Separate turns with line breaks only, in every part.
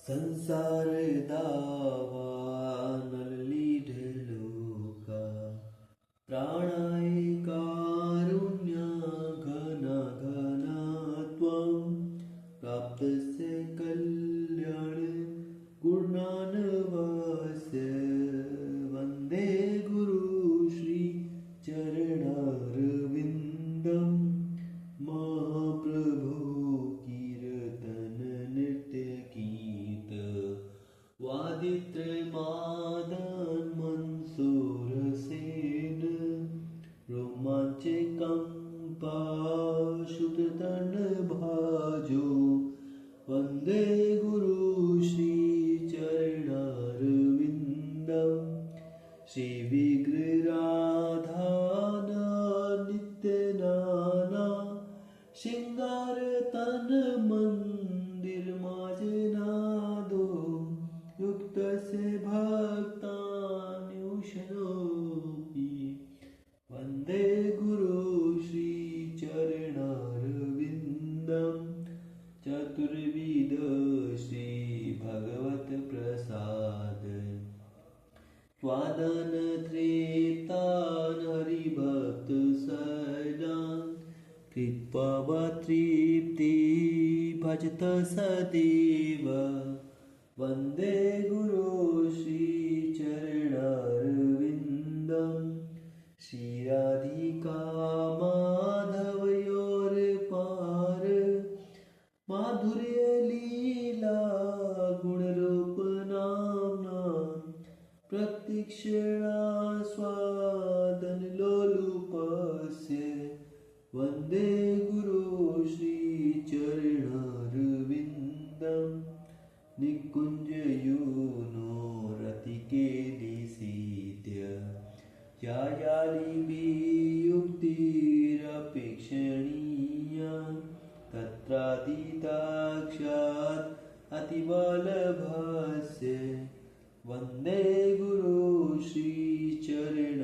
संसार दावानलीढलोका प्राणाय कारुण्य घना घना त्वं प्राप्तस्य कल्याण गुणानवास्य वन्दे गुरु श्री चरणारविन्दं महाप्रभु कीर्तन नृत्य गीत वादित्रमादन मनसोरसेन रोमाञ्चकम्पा शुद्धतनभाजो वन्दे गुरु श्री चरणारविन्दं श्रीविग्रहराधाना नित्यनाना शृङ्गारतन मंदिर माजनादो युक्तस्य भक्तान्युशनोऽपि वन्दे गुरु श्री चरणारविन्दं चतुर्विध श्री भगवत प्रसाद स्वादन तृप्तान् हरिभक्त सदान् कृत्वा तृप्ति भजत सदैव वन्दे गुरु श्री चरणारविन्दं श्रीराधिका माधवयोर्पार माधुर्य लीला गुणरूप नाम्ना प्रत्यक्षास्वादन लोलुपस्य वन्दे गुरु श्री चरणारविन्दं निकुञ्जयूनो रतिकेलिसीद्य यायालिभियुक्तिरपेक्षणीया तत्रातीताक्षात् अतिवल्लभस्य वन्दे गुरु श्री चरणारविन्दम्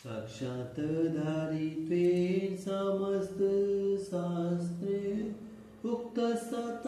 साक्षात् धारित्वेन समस्त शास्त्रे उक्त सत